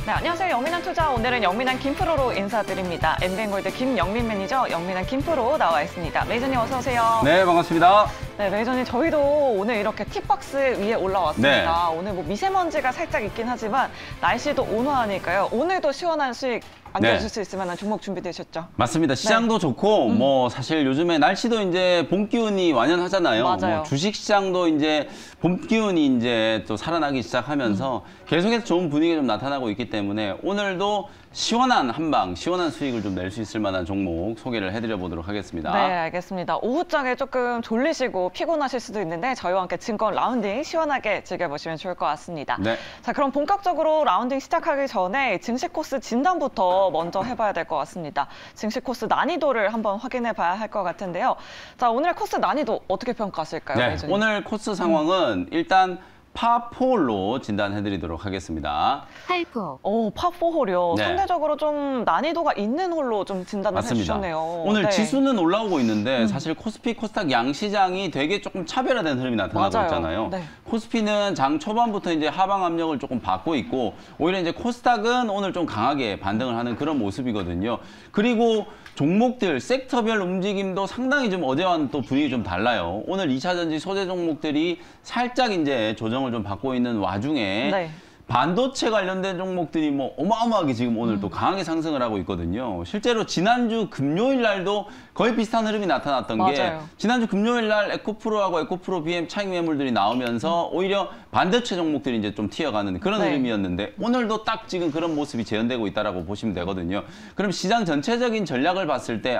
네, 안녕하세요. 영민한 투자. 오늘은 영민한 김프로로 인사드립니다. 엠뱅골드 김영민 매니저, 영민한 김프로 나와 있습니다. 매니저님 어서 오세요. 네, 반갑습니다. 네, 매니저님 저희도 오늘 이렇게 팁박스 위에 올라왔습니다. 오늘 뭐 미세먼지가 살짝 있긴 하지만 날씨도 온화하니까요. 오늘도 시원한 수익 안겨주실 수 있을 만한 종목 준비되셨죠? 맞습니다. 시장도 좋고 뭐 사실 요즘에 날씨도 이제 봄 기운이 완연하잖아요. 맞아요. 뭐 주식 시장도 이제 봄 기운이 이제 또 살아나기 시작하면서 계속해서 좋은 분위기가 좀 나타나고 있기 때문에 오늘도 시원한 한방, 시원한 수익을 좀 낼 수 있을 만한 종목 소개를 해드려 보도록 하겠습니다. 네, 알겠습니다. 오후장에 조금 졸리시고 피곤하실 수도 있는데 저희와 함께 증권 라운딩 시원하게 즐겨보시면 좋을 것 같습니다. 네. 자, 그럼 본격적으로 라운딩 시작하기 전에 증시 코스 진단부터 먼저 해봐야 될 것 같습니다. 증시 코스 난이도를 한번 확인해 봐야 할 것 같은데요. 자, 오늘 코스 난이도 어떻게 평가하실까요? 네, 매니저님? 오늘 코스 상황은 일단 파4홀로 진단해드리도록 하겠습니다. 팔포. 오, 파4홀이요. 네. 상대적으로 좀 난이도가 있는 홀로 좀 진단을 맞습니다. 해주셨네요. 오늘 네. 지수는 올라오고 있는데 사실 코스피, 코스닥 양시장이 되게 조금 차별화된 흐름이 나타나고 맞아요. 있잖아요. 네. 코스피는 장 초반부터 이제 하방 압력을 조금 받고 있고 오히려 이제 코스닥은 오늘 좀 강하게 반등을 하는 그런 모습이거든요. 그리고 종목들, 섹터별 움직임도 상당히 좀 어제와는 또 분위기 좀 달라요. 오늘 2차전지 소재 종목들이 살짝 이제 조정을 좀 받고 있는 와중에 네. 반도체 관련된 종목들이 뭐 어마어마하게 지금 오늘 또 강하게 상승을 하고 있거든요. 실제로 지난주 금요일 날도 거의 비슷한 흐름이 나타났던 게 맞아요. 지난주 금요일 날 에코프로하고 에코프로 BM 차익 매물들이 나오면서 오히려 반도체 종목들이 이제 좀 튀어가는 그런 네. 흐름이었는데 오늘도 딱 지금 그런 모습이 재현되고 있다라고 보시면 되거든요. 그럼 시장 전체적인 전략을 봤을 때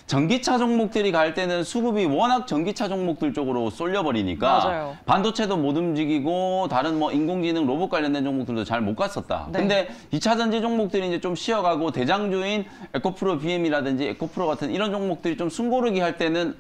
전기차 종목들이 갈 때는 수급이 워낙 전기차 종목들 쪽으로 쏠려버리니까 맞아요. 반도체도 못 움직이고 다른 뭐 인공지능 로봇 관련된 종목들도 잘 못 갔었다. 네. 근데 2차 전지 종목들이 이제 좀 쉬어가고 대장주인 에코프로 BM이라든지 에코프로 같은 이런 종목들이 좀 숨고르기 할 때는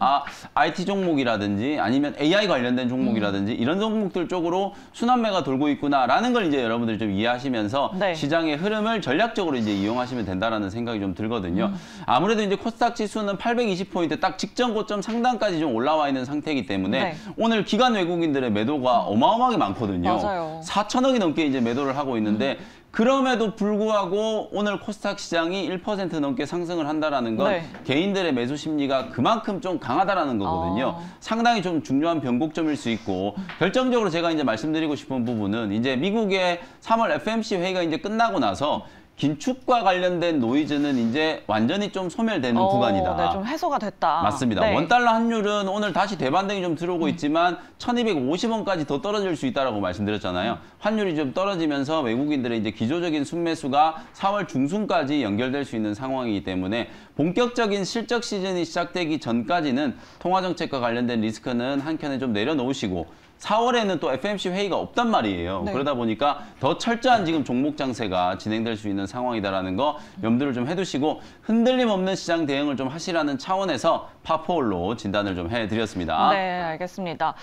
IT 종목이라든지 아니면 AI 관련된 종목이라든지 이런 종목들 쪽으로 순환매가 돌고 있구나라는 걸 이제 여러분들이 좀 이해하시면서 네. 시장의 흐름을 전략적으로 이제 이용하시면 된다라는 생각이 좀 들거든요. 아무래도 이제 코스닥 지수는 820포인트 딱 직전 고점 상단까지 좀 올라와 있는 상태이기 때문에 네. 오늘 기관 외국인들의 매도가 어마어마하게 많거든요. 맞아요. 4천억이 넘게 이제 매도를 하고 있는데 그럼에도 불구하고 오늘 코스닥 시장이 1% 넘게 상승을 한다라는 건 네. 개인들의 매수 심리가 그만큼 좀 강하다라는 거거든요. 상당히 좀 중요한 변곡점일 수 있고 결정적으로 제가 이제 말씀드리고 싶은 부분은 이제 미국의 3월 FMC 회의가 이제 끝나고 나서 긴축과 관련된 노이즈는 이제 완전히 좀 소멸되는 구간이다. 네, 좀 해소가 됐다. 맞습니다. 네. 원달러 환율은 오늘 다시 대반등이 좀 들어오고 있지만 1250원까지 더 떨어질 수 있다고 말씀드렸잖아요. 환율이 좀 떨어지면서 외국인들의 이제 기조적인 순매수가 4월 중순까지 연결될 수 있는 상황이기 때문에 본격적인 실적 시즌이 시작되기 전까지는 통화정책과 관련된 리스크는 한켠에 좀 내려놓으시고 4월에는 또 FMC 회의가 없단 말이에요. 네. 그러다 보니까 더 철저한 지금 종목 장세가 진행될 수 있는 상황이다라는 거 염두를 좀 해두시고 흔들림 없는 시장 대응을 좀 하시라는 차원에서 파4홀로 진단을 좀 해드렸습니다. 네, 알겠습니다.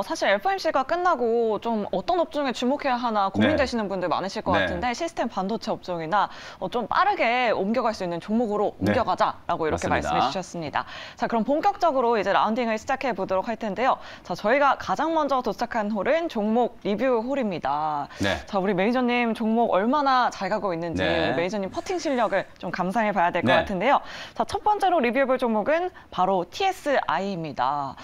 사실 FOMC가 끝나고 좀 어떤 업종에 주목해야 하나 고민되시는 분들 많으실 것 네. 같은데 시스템 반도체 업종이나 좀 빠르게 옮겨갈 수 있는 종목으로 네. 옮겨가자라고 이렇게 맞습니다. 말씀해 주셨습니다. 자, 그럼 본격적으로 이제 라운딩을 시작해 보도록 할 텐데요. 자, 저희가 가장 먼저 도착한 홀은 종목 리뷰 홀입니다. 네. 자, 우리 매니저님 종목 얼마나 잘 가고 있는지 네. 우리 매니저님 퍼팅 실력을 좀 감상해 봐야 될 것 네. 같은데요. 자, 첫 번째로 리뷰해 볼 종목은 바로 TSI입니다.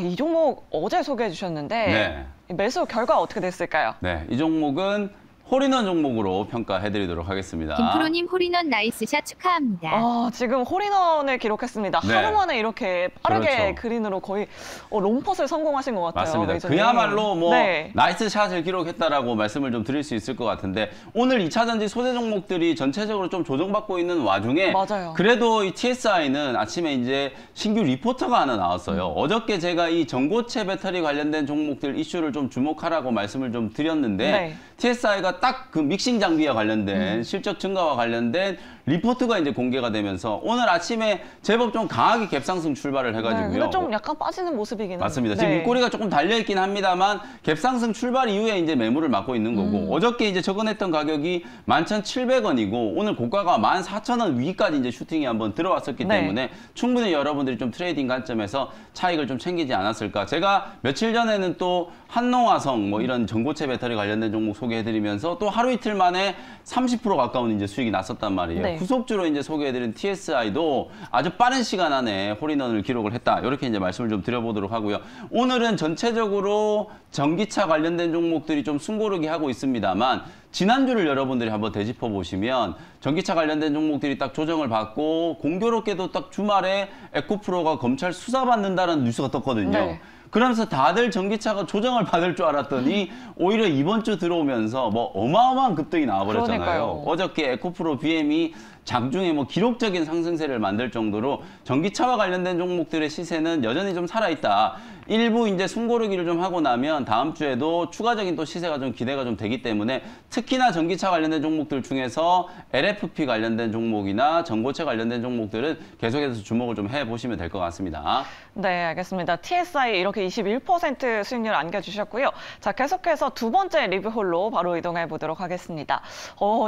이 종목 어제 소개해 주셨는데 매수 결과 어떻게 됐을까요? 네, 이 종목은 홀인원 종목으로 평가해드리도록 하겠습니다. 김프로님 홀인원 나이스샷 축하합니다. 지금 홀인원을 기록했습니다. 네. 하루 만에 이렇게 빠르게 그렇죠. 그린으로 거의 롱펫을 성공하신 것 같아요. 맞습니다. 매니저님. 그야말로 뭐 네. 나이스 샷을 기록했다라고 말씀을 좀 드릴 수 있을 것 같은데 오늘 2차 전지 소재 종목들이 전체적으로 좀 조정받고 있는 와중에 맞아요. 그래도 이 TSI는 아침에 이제 신규 리포터가 하나 나왔어요. 어저께 제가 이 전고체 배터리 관련된 종목들 이슈를 좀 주목하라고 말씀을 좀 드렸는데 네. TSI가 딱 그 믹싱 장비와 관련된 실적 증가와 관련된 리포트가 이제 공개가 되면서 오늘 아침에 제법 좀 강하게 갭상승 출발을 해가지고요. 네, 근데 좀 약간 빠지는 모습이긴 맞습니다. 한데. 지금 윗꼬리가 조금 달려있긴 합니다만 갭상승 출발 이후에 이제 매물을 맞고 있는 거고 어저께 이제 적어냈던 가격이 11,700원이고 오늘 고가가 14,000원 위까지 이제 슈팅이 한번 들어왔었기 네. 때문에 충분히 여러분들이 좀 트레이딩 관점에서 차익을 좀 챙기지 않았을까. 제가 며칠 전에는 또 한농화성 뭐 이런 전고체 배터리 관련된 종목 소개해드리면서 또 하루 이틀 만에 30% 가까운 이제 수익이 났었단 말이에요. 네. 후속주로 이제 소개해드린 TSI도 아주 빠른 시간 안에 홀인원을 기록을 했다. 이렇게 이제 말씀을 좀 드려보도록 하고요. 오늘은 전체적으로 전기차 관련된 종목들이 좀 숨고르기 하고 있습니다만 지난주를 여러분들이 한번 되짚어 보시면 전기차 관련된 종목들이 딱 조정을 받고 공교롭게도 딱 주말에 에코프로가 검찰 수사받는다는 뉴스가 떴거든요. 네. 그러면서 다들 전기차가 조정을 받을 줄 알았더니 오히려 이번 주 들어오면서 뭐 어마어마한 급등이 나와버렸잖아요. 그러니까요. 어저께 에코프로 BM이 장중에 뭐 기록적인 상승세를 만들 정도로 전기차와 관련된 종목들의 시세는 여전히 좀 살아있다. 일부 이제 숨고르기를 좀 하고 나면 다음 주에도 추가적인 또 시세가 좀 기대가 좀 되기 때문에 특히나 전기차 관련된 종목들 중에서 LFP 관련된 종목이나 전고체 관련된 종목들은 계속해서 주목을 좀 해보시면 될 것 같습니다. 네, 알겠습니다. TSI 이렇게 21% 수익률 안겨주셨고요. 자, 계속해서 두 번째 리뷰 홀로 바로 이동해 보도록 하겠습니다.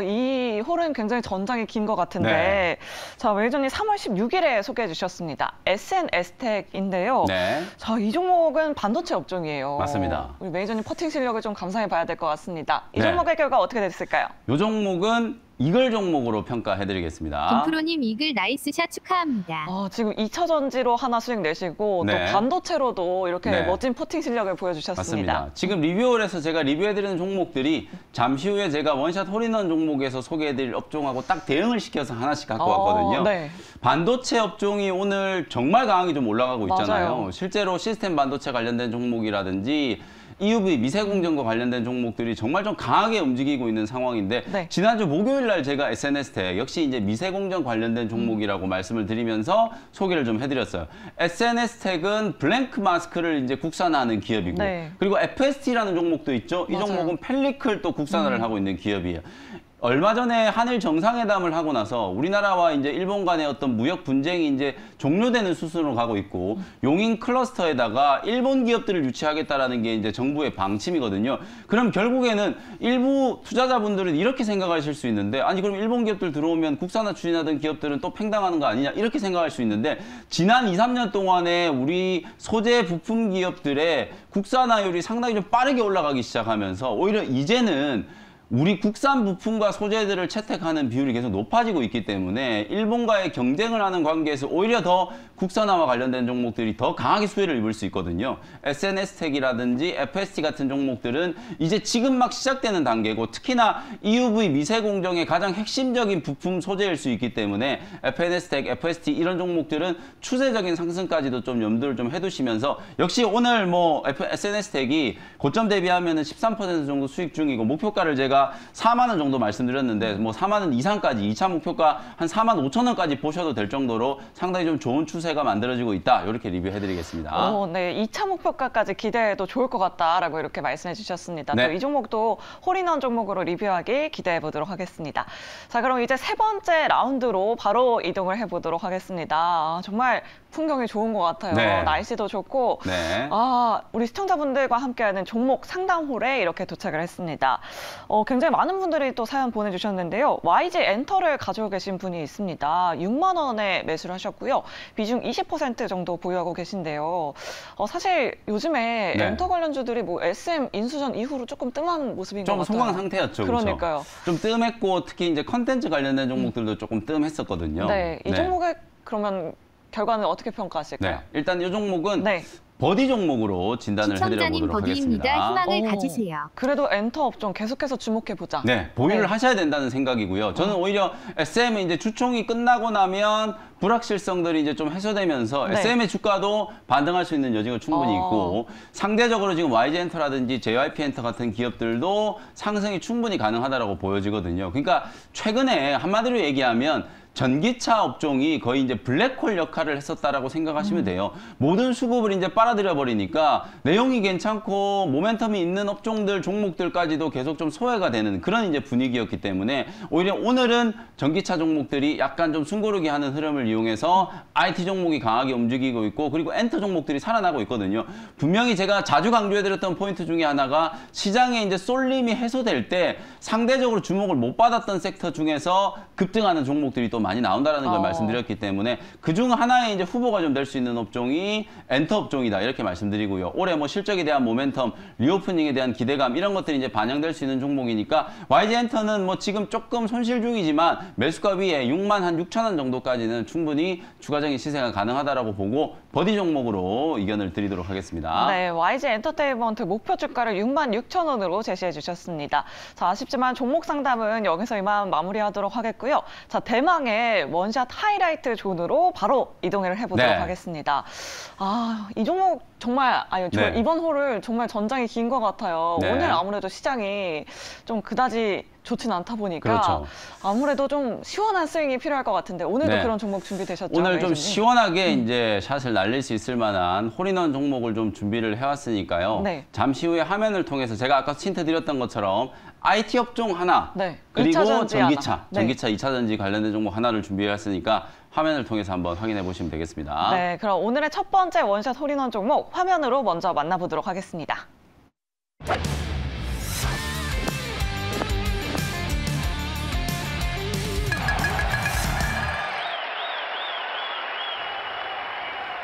이 홀은 굉장히 전장이 긴 것 같은데, 네. 자, 메이저님 3월 16일에 소개해 주셨습니다. SNS텍인데요. 네. 자, 이 종목은 반도체 업종이에요. 맞습니다. 우리 메이저님 퍼팅 실력을 좀 감상해 봐야 될 것 같습니다. 이 네. 종목의 결과 어떻게 됐을까요? 이 종목은 이글 종목으로 평가해드리겠습니다. 김프로님 이글 나이스샷 축하합니다. 지금 2차 전지로 하나 수익 내시고 네. 또 반도체로도 이렇게 네. 멋진 퍼팅 실력을 보여주셨습니다. 맞습니다. 지금 리뷰홀에서 제가 리뷰해드리는 종목들이 잠시 후에 제가 원샷 홀인원 종목에서 소개해드릴 업종하고 딱 대응을 시켜서 하나씩 갖고 왔거든요. 네. 반도체 업종이 오늘 정말 강하게 좀 올라가고 있잖아요. 맞아요. 실제로 시스템 반도체 관련된 종목이라든지 EUV 미세공정과 관련된 종목들이 정말 좀 강하게 움직이고 있는 상황인데 네. 지난주 목요일 날 제가 SNS텍 역시 이제 미세공정 관련된 종목이라고 말씀을 드리면서 소개를 좀 해드렸어요. SNS텍은 블랭크 마스크를 이제 국산화하는 기업이고 네. 그리고 FST라는 종목도 있죠. 이 맞아요. 종목은 펠리클 또 국산화를 하고 있는 기업이에요. 얼마 전에 한일 정상회담을 하고 나서 우리나라와 이제 일본 간의 어떤 무역 분쟁이 이제 종료되는 수순으로 가고 있고 용인 클러스터에다가 일본 기업들을 유치하겠다라는 게 이제 정부의 방침이거든요. 그럼 결국에는 일부 투자자분들은 이렇게 생각하실 수 있는데 아니 그럼 일본 기업들 들어오면 국산화 추진하던 기업들은 또 팽당하는 거 아니냐 이렇게 생각할 수 있는데 지난 2, 3년 동안에 우리 소재 부품 기업들의 국산화율이 상당히 좀 빠르게 올라가기 시작하면서 오히려 이제는 우리 국산 부품과 소재들을 채택하는 비율이 계속 높아지고 있기 때문에 일본과의 경쟁을 하는 관계에서 오히려 더 국산화와 관련된 종목들이 더 강하게 수혜를 입을 수 있거든요. SNS텍이라든지 FST 같은 종목들은 이제 지금 막 시작되는 단계고 특히나 EUV 미세공정의 가장 핵심적인 부품 소재일 수 있기 때문에 SNS텍, FST 이런 종목들은 추세적인 상승까지도 좀 염두를 좀 해두시면서 역시 오늘 뭐 SNS텍이 고점 대비하면 13% 정도 수익 중이고 목표가를 제가 4만 원 정도 말씀드렸는데 뭐 4만 원 이상까지 2차 목표가 한 4만 5천 원까지 보셔도 될 정도로 상당히 좀 좋은 추세가 만들어지고 있다. 이렇게 리뷰해드리겠습니다. 네, 2차 목표가까지 기대해도 좋을 것 같다라고 이렇게 말씀해 주셨습니다. 네. 또 이 종목도 홀인원 종목으로 리뷰하기 기대해 보도록 하겠습니다. 자, 그럼 이제 세 번째 라운드로 바로 이동을 해보도록 하겠습니다. 정말 풍경이 좋은 것 같아요. 네. 날씨도 좋고 네. 우리 시청자분들과 함께하는 종목 상담홀에 이렇게 도착을 했습니다. 굉장히 많은 분들이 또 사연 보내주셨는데요. YG 엔터를 가지고 계신 분이 있습니다. 6만 원에 매수를 하셨고요. 비중 20% 정도 보유하고 계신데요. 사실 요즘에 네. 엔터 관련주들이 뭐 SM 인수전 이후로 조금 뜸한 모습인 것 좀 같아요. 소강 상태였죠. 그러니까요. 그렇죠? 좀 뜸했고 특히 이제 컨텐츠 관련된 종목들도 조금 뜸했었거든요. 네, 이 종목의 그러면 결과는 어떻게 평가하실까요? 네. 일단 이 종목은 네. 버디 종목으로 진단을 시청자님 해드려보도록 버디입니다. 하겠습니다. 희망을 가지세요. 그래도 엔터 업종 계속해서 주목해보자. 네, 보유를 네. 하셔야 된다는 생각이고요. 저는 오히려 SM의 이제 주총이 끝나고 나면 불확실성들이 이제 좀 해소되면서 네. SM의 주가도 반등할 수 있는 여지가 충분히 있고 상대적으로 지금 YG엔터라든지 JYP엔터 같은 기업들도 상승이 충분히 가능하다라고 보여지거든요. 그러니까 최근에 한마디로 얘기하면 전기차 업종이 거의 이제 블랙홀 역할을 했었다라고 생각하시면 돼요. 모든 수급을 이제 빨아들여 버리니까 내용이 괜찮고 모멘텀이 있는 업종들, 종목들까지도 계속 좀 소외가 되는 그런 이제 분위기였기 때문에 오히려 오늘은 전기차 종목들이 약간 좀 숨고르기 하는 흐름을 이용해서 IT 종목이 강하게 움직이고 있고 그리고 엔터 종목들이 살아나고 있거든요. 분명히 제가 자주 강조해드렸던 포인트 중에 하나가 시장에 이제 쏠림이 해소될 때 상대적으로 주목을 못 받았던 섹터 중에서 급등하는 종목들이 또 많이 나온다는 걸 말씀드렸기 때문에 그중 하나의 이제 후보가 좀 될 수 있는 업종이 엔터 업종이다 이렇게 말씀드리고요. 올해 뭐 실적에 대한 모멘텀, 리오프닝에 대한 기대감 이런 것들이 이제 반영될 수 있는 종목이니까 YG 엔터는 뭐 지금 조금 손실 중이지만 매수가 위에 66,000원 정도까지는 충분히 추가적인 시세가 가능하다라고 보고 버디 종목으로 의견을 드리도록 하겠습니다. 네, YG 엔터테인먼트 목표 주가를 66,000원으로 제시해 주셨습니다. 자, 아쉽지만 종목 상담은 여기서 이만 마무리하도록 하겠고요. 자, 대망의 원샷 하이라이트 존으로 바로 이동을 해보도록 네. 하겠습니다. 아, 이 종목 정말 네. 이번 홀을 정말 전장이 긴 것 같아요. 네. 오늘 아무래도 시장이 좀 그다지 좋진 않다 보니까 그렇죠. 아무래도 좀 시원한 스윙이 필요할 것 같은데 오늘도 네. 그런 종목 준비되셨죠? 오늘 좀 메이저님? 시원하게 이제 샷을 날릴 수 있을 만한 홀인원 종목을 좀 준비를 해왔으니까요. 네. 잠시 후에 화면을 통해서 제가 아까 힌트 드렸던 것처럼 IT 업종 하나, 네. 그리고 2차 전지 전기차, 하나. 네. 전기차 2차 전지 관련된 종목 하나를 준비해왔으니까 화면을 통해서 한번 확인해 보시면 되겠습니다. 네, 그럼 오늘의 첫 번째 원샷 홀인원 종목 화면으로 먼저 만나보도록 하겠습니다.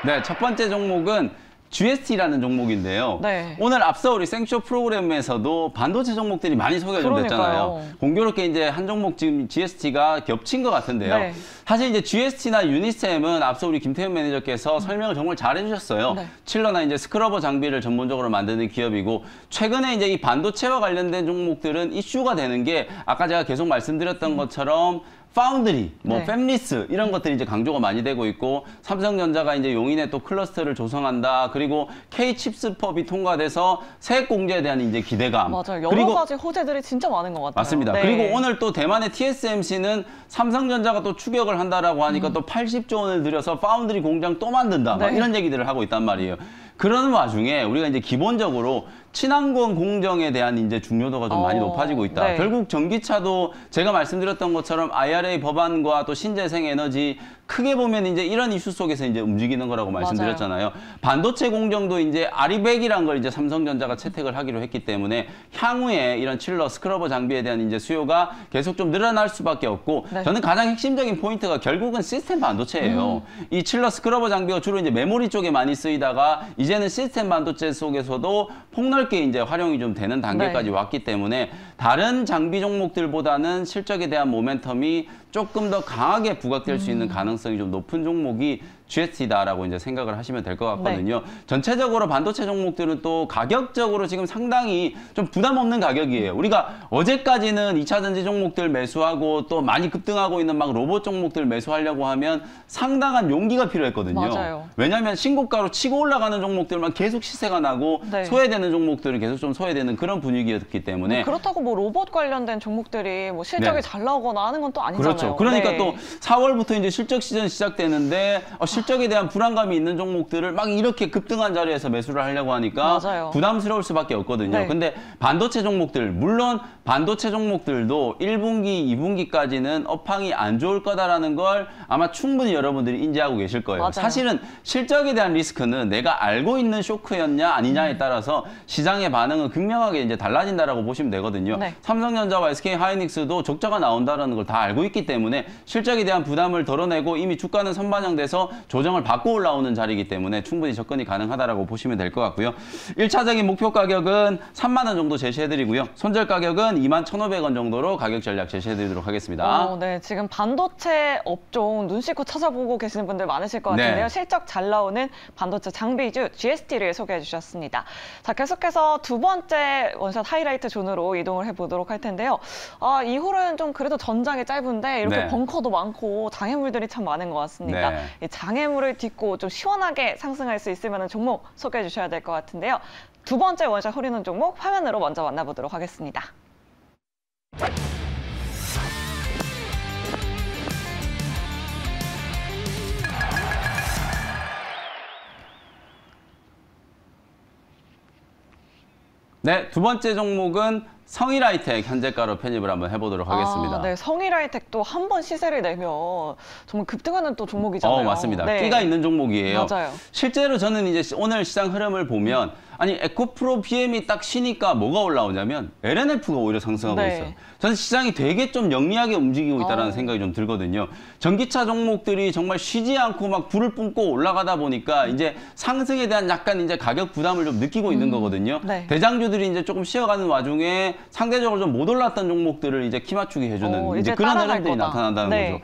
네, 첫 번째 종목은 GST라는 종목인데요. 네. 오늘 앞서 우리 생쇼 프로그램에서도 반도체 종목들이 많이 소개가 좀 됐잖아요. 그러니까요. 공교롭게 이제 한 종목 지금 GST가 겹친 것 같은데요. 네. 사실 이제 GST나 유니스템은 앞서 우리 김태현 매니저께서 설명을 정말 잘 해주셨어요. 네. 칠러나 이제 스크러버 장비를 전문적으로 만드는 기업이고 최근에 이제 이 반도체와 관련된 종목들은 이슈가 되는 게 아까 제가 계속 말씀드렸던 것처럼 파운드리, 뭐 네. 팹리스 이런 것들이 이제 강조가 많이 되고 있고 삼성전자가 이제 용인에 또 클러스터를 조성한다. 그리고 K-칩스법이 통과돼서 세액 공제에 대한 이제 기대감. 맞아요. 여러 그리고 가지 호재들이 진짜 많은 것 같아요. 맞습니다. 네. 그리고 오늘 또 대만의 TSMC는 삼성전자가 또 추격을 한다라고 하니까 또 80조 원을 들여서 파운드리 공장 또 만든다. 막 네. 이런 얘기들을 하고 있단 말이에요. 그런 와중에 우리가 이제 기본적으로 친환경 공정에 대한 이제 중요도가 좀 많이 높아지고 있다. 네. 결국 전기차도 제가 말씀드렸던 것처럼 IRA 법안과 또 신재생 에너지 크게 보면 이제 이런 이슈 속에서 이제 움직이는 거라고 말씀드렸잖아요. 반도체 공정도 이제 아리백이란 걸 이제 삼성전자가 채택을 하기로 했기 때문에 향후에 이런 칠러, 스크러버 장비에 대한 이제 수요가 계속 좀 늘어날 수밖에 없고 네. 저는 가장 핵심적인 포인트가 결국은 시스템 반도체예요. 이 칠러, 스크러버 장비가 주로 이제 메모리 쪽에 많이 쓰이다가 이제는 시스템 반도체 속에서도 폭넓게 이제 활용이 좀 되는 단계까지 네. 왔기 때문에 다른 장비 종목들보다는 실적에 대한 모멘텀이 조금 더 강하게 부각될 수 있는 가능성이 좀 높은 종목이 GST다라고 이제 생각을 하시면 될 것 같거든요. 전체적으로 반도체 종목들은 또 가격적으로 지금 상당히 좀 부담 없는 가격이에요. 우리가 어제까지는 2차 전지 종목들 매수하고 또 많이 급등하고 있는 막 로봇 종목들 매수하려고 하면 상당한 용기가 필요했거든요. 맞아요. 왜냐하면 신고가로 치고 올라가는 종목들만 계속 시세가 나고 네. 소외되는 종목들은 계속 좀 소외되는 그런 분위기였기 때문에 그렇다고 뭐 로봇 관련된 종목들이 뭐 실적이 네. 잘 나오거나 하는 건 또 아니잖아요. 그렇죠. 그러니까 네. 또 4월부터 이제 실적 시즌 시작되는데 실적에 대한 불안감이 있는 종목들을 막 이렇게 급등한 자리에서 매수를 하려고 하니까 맞아요. 부담스러울 수밖에 없거든요. 네. 근데 반도체 종목들, 물론 반도체 종목들도 1분기, 2분기까지는 업황이 안 좋을 거다라는 걸 아마 충분히 여러분들이 인지하고 계실 거예요. 맞아요. 사실은 실적에 대한 리스크는 내가 알고 있는 쇼크였냐 아니냐에 따라서 시장의 반응은 극명하게 이제 달라진다라고 보시면 되거든요. 네. 삼성전자와 SK하이닉스도 적자가 나온다는 걸 다 알고 있기 때문에 실적에 대한 부담을 덜어내고 이미 주가는 선반영돼서 조정을 받고 올라오는 자리이기 때문에 충분히 접근이 가능하다라고 보시면 될 것 같고요. 1차적인 목표 가격은 3만 원 정도 제시해드리고요. 손절 가격은 21,500원 정도로 가격 전략 제시해드리도록 하겠습니다. 네, 지금 반도체 업종 눈 씻고 찾아보고 계시는 분들 많으실 것 같은데요. 네. 실적 잘 나오는 반도체 장비주 GST를 소개해 주셨습니다. 자, 계속해서 두 번째 원샷 하이라이트 존으로 이동을 해보도록 할 텐데요. 이 홀은 좀 그래도 전장이 짧은데 이렇게 네. 벙커도 많고 장애물들이 참 많은 것 같습니다. 네. 이 장애물을 딛고 좀 시원하게 상승할 수 있을 만한 종목 소개해 주셔야 될 것 같은데요. 두 번째 원샷 홀인원 종목 화면으로 먼저 만나보도록 하겠습니다. 네, 두 번째 종목은 성일하이텍 현재가로 편입을 한번 해보도록 하겠습니다. 네, 성일하이텍도 한 번 시세를 내면 정말 급등하는 또 종목이잖아요. 맞습니다. 네. 끼가 있는 종목이에요. 맞아요. 실제로 저는 이제 오늘 시장 흐름을 보면 아니 에코프로 PM이 딱 쉬니까 뭐가 올라오냐면 LNF가 오히려 상승하고 네. 있어요. 저는 시장이 되게 좀 영리하게 움직이고 있다는 생각이 좀 들거든요. 전기차 종목들이 정말 쉬지 않고 막 불을 뿜고 올라가다 보니까 이제 상승에 대한 약간 이제 가격 부담을 좀 느끼고 있는 거거든요. 네. 대장주들이 이제 조금 쉬어가는 와중에 상대적으로 좀 못 올랐던 종목들을 이제 키 맞추기 해주는 이제 그런 따라갈 흐름들이 거다. 나타난다는 네. 거죠.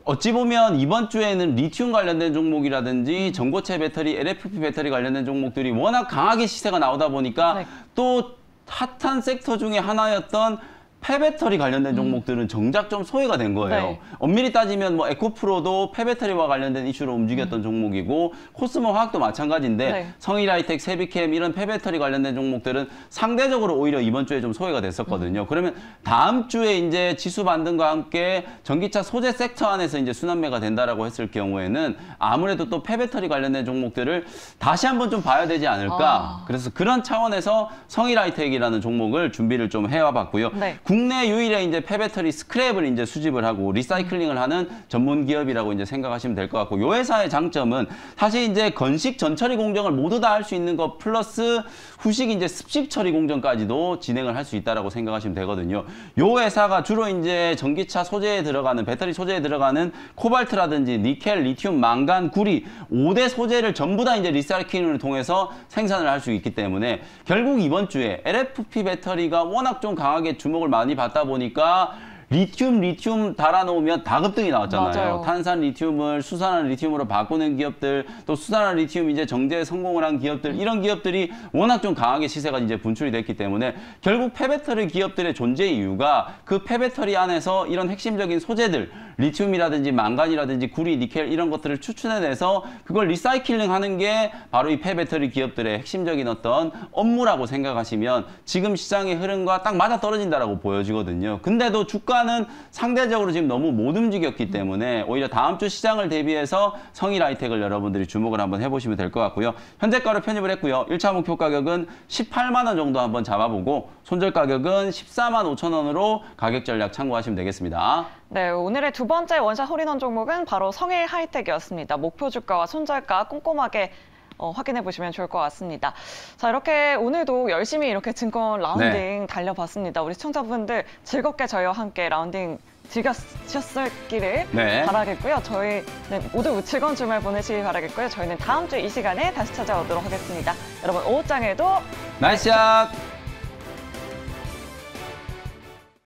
어찌 보면 이번 주에는 리튬 관련된 종목이라든지 전고체 배터리, LFP 배터리 관련된 종목들이 워낙 강하게 시세가 나오다 보니까 네. 또 핫한 섹터 중에 하나였던 폐배터리 관련된 종목들은 정작 좀 소외가 된 거예요. 네. 엄밀히 따지면 뭐 에코프로도 폐배터리와 관련된 이슈로 움직였던 종목이고 코스모 화학도 마찬가지인데 네. 성일하이텍, 세비캠 이런 폐배터리 관련된 종목들은 상대적으로 오히려 이번 주에 좀 소외가 됐었거든요. 그러면 다음 주에 이제 지수 반등과 함께 전기차 소재 섹터 안에서 이제 순환매가 된다라고 했을 경우에는 아무래도 또 폐배터리 관련된 종목들을 다시 한번 좀 봐야 되지 않을까. 그래서 그런 차원에서 성일하이텍이라는 종목을 준비를 좀 해와봤고요. 네. 국내 유일의 이제 폐배터리 스크랩을 이제 수집을 하고 리사이클링을 하는 전문 기업이라고 이제 생각하시면 될 것 같고, 이 회사의 장점은 사실 이제 건식 전처리 공정을 모두 다 할 수 있는 것 플러스 후식 이제 습식 처리 공정까지도 진행을 할 수 있다라고 생각하시면 되거든요. 이 회사가 주로 이제 전기차 소재에 들어가는 배터리 소재에 들어가는 코발트라든지 니켈, 리튬, 망간, 구리 5대 소재를 전부 다 이제 리사이클링을 통해서 생산을 할 수 있기 때문에 결국 이번 주에 LFP 배터리가 워낙 좀 강하게 주목을 많이 받다 보니까 리튬 달아놓으면 다 급등이 나왔잖아요. 맞아요. 탄산 리튬을 수산화 리튬으로 바꾸는 기업들, 또 수산화 리튬 이제 정제에 성공을 한 기업들, 이런 기업들이 워낙 좀 강하게 시세가 이제 분출이 됐기 때문에 결국 폐배터리 기업들의 존재 이유가 그 폐배터리 안에서 이런 핵심적인 소재들, 리튬이라든지 망간이라든지 구리, 니켈 이런 것들을 추출해내서 그걸 리사이클링 하는 게 바로 이 폐배터리 기업들의 핵심적인 어떤 업무라고 생각하시면 지금 시장의 흐름과 딱 맞아 떨어진다라고 보여지거든요. 근데도 주가는 상대적으로 지금 너무 못 움직였기 때문에 오히려 다음 주 시장을 대비해서 성일하이텍을 여러분들이 주목을 한번 해보시면 될 것 같고요. 현재가로 편입을 했고요. 1차 목표 가격은 18만 원 정도 한번 잡아보고 손절 가격은 14만 5천 원으로 가격 전략 참고하시면 되겠습니다. 네, 오늘의 두 번째 원샷 홀인원 종목은 바로 성일하이텍이었습니다. 목표 주가와 손절가 꼼꼼하게 확인해 보시면 좋을 것 같습니다. 자, 이렇게 오늘도 열심히 이렇게 증권 라운딩 달려봤습니다. 우리 시청자분들 즐겁게 저희와 함께 라운딩 즐기셨기를 바라겠고요. 저희는 모두 즐거운 주말 보내시길 바라겠고요. 저희는 다음 주 이 시간에 다시 찾아오도록 하겠습니다. 여러분 오후장에도 나이스 샷!